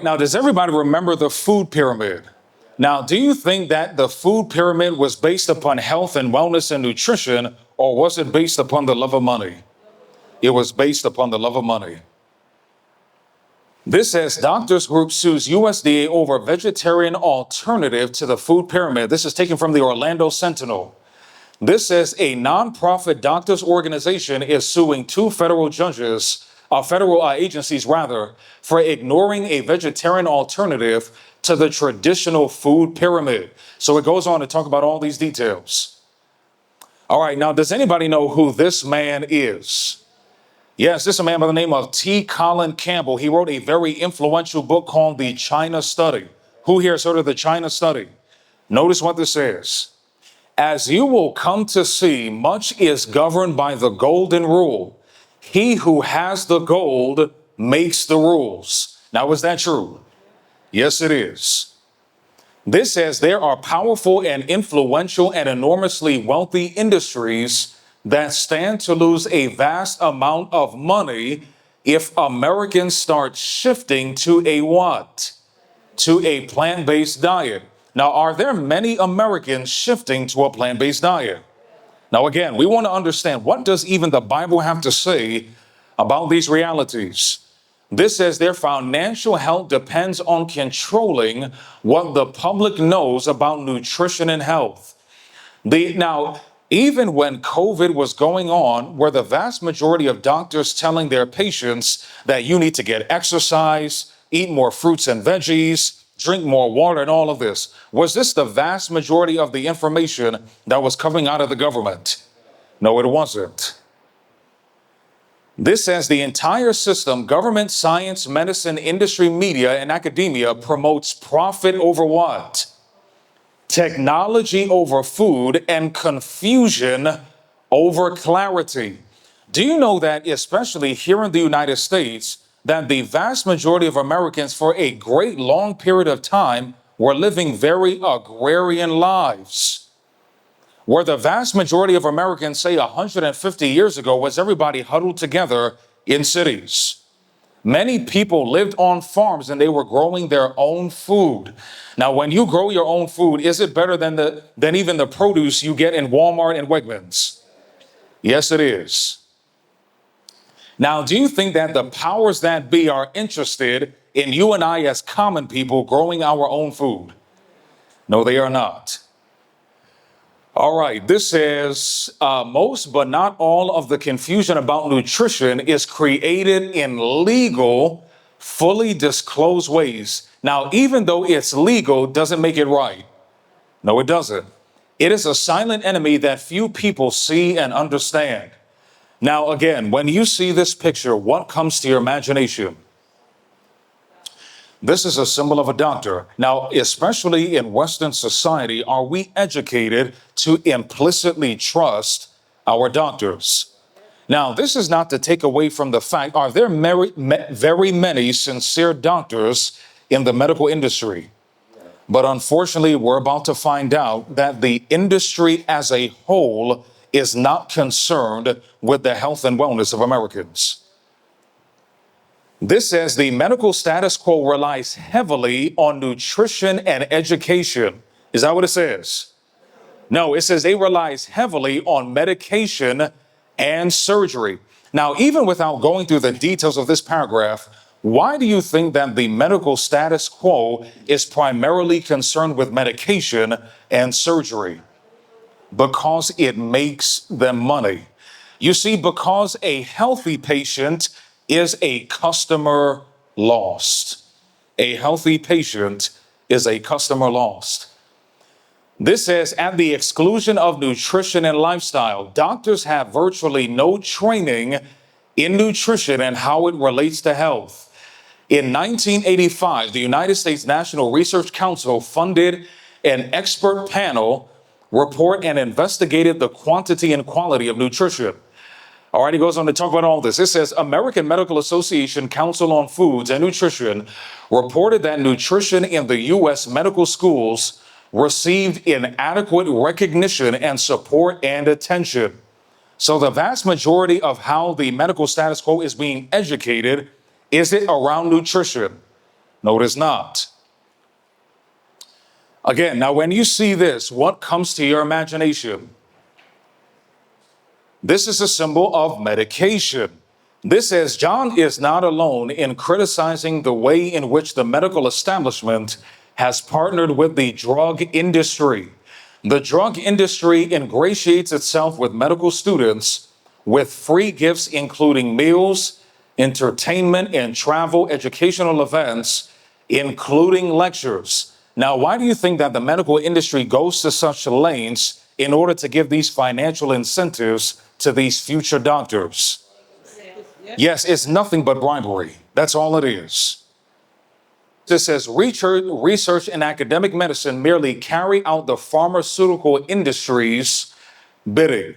Now, does everybody remember the food pyramid? Now, do you think that the food pyramid was based upon health and wellness and nutrition, or was it based upon the love of money? It was based upon the love of money. This says doctors group sues USDA over vegetarian alternative to the food pyramid. This is taken from the Orlando Sentinel. This says a nonprofit doctors organization is suing two federal agencies for ignoring a vegetarian alternative to the traditional food pyramid. So it goes on to talk about all these details. All right, now does anybody know who this man is? Yes, this is a man by the name of T. Colin Campbell. He wrote a very influential book called The China Study. Who here has heard of the China Study? Notice what this says. As you will come to see, much is governed by the golden rule. He who has the gold makes the rules. Now, is that true? Yes, it is. This says there are powerful and influential and enormously wealthy industries that stand to lose a vast amount of money if Americans start shifting to a what? To a plant-based diet. Now, are there many Americans shifting to a plant-based diet? Now, again, we want to understand, what does even the Bible have to say about these realities? This says their financial health depends on controlling what the public knows about nutrition and health. Now, even when COVID was going on, were the vast majority of doctors telling their patients that you need to get exercise, eat more fruits and veggies, drink more water, and all of this? Was this the vast majority of the information that was coming out of the government? No, it wasn't. This says the entire system, government, science, medicine, industry, media, and academia, promotes profit over what? Technology over food, and confusion over clarity. Do you know that, especially here in the United States, that the vast majority of Americans for a great long period of time were living very agrarian lives? Where the vast majority of Americans, say 150 years ago, was everybody huddled together in cities. Many people lived on farms and they were growing their own food. Now, when you grow your own food, is it better than even the produce you get in Walmart and Wegmans? Yes, it is. Now, do you think that the powers that be are interested in you and I as common people growing our own food? No, they are not. All right, this says most but not all of the confusion about nutrition is created in legal, fully disclosed ways. Now, even though it's legal, doesn't make it right. No, it doesn't. It is a silent enemy that few people see and understand. Now, again, when you see this picture, what comes to your imagination? This is a symbol of a doctor. Now, especially in Western society, are we educated to implicitly trust our doctors? Now, this is not to take away from the fact, are there very many sincere doctors in the medical industry? But unfortunately, we're about to find out that the industry as a whole is not concerned with the health and wellness of Americans. This says the medical status quo relies heavily on nutrition and education. Is that what it says? No, it says they relies heavily on medication and surgery. Now, even without going through the details of this paragraph, why do you think that the medical status quo is primarily concerned with medication and surgery? Because it makes them money. You see, because a healthy patient is a customer lost. A healthy patient is a customer lost. This says, at the exclusion of nutrition and lifestyle, doctors have virtually no training in nutrition and how it relates to health. In 1985, the United States National Research Council funded an expert panel report and investigated the quantity and quality of nutrition. All right, he goes on to talk about all this. It says, American Medical Association Council on Foods and Nutrition reported that nutrition in the U.S. medical schools received inadequate recognition and support and attention. So the vast majority of how the medical status quo is being educated, is it around nutrition? No, it is not. Again, now when you see this, what comes to your imagination? This is a symbol of medication. This says John is not alone in criticizing the way in which the medical establishment has partnered with the drug industry. The drug industry ingratiates itself with medical students with free gifts, including meals, entertainment, and travel educational events, including lectures. Now, why do you think that the medical industry goes to such lengths in order to give these financial incentives to these future doctors? Yes, it's nothing but bribery. That's all it is. This says research and academic medicine merely carry out the pharmaceutical industry's bidding.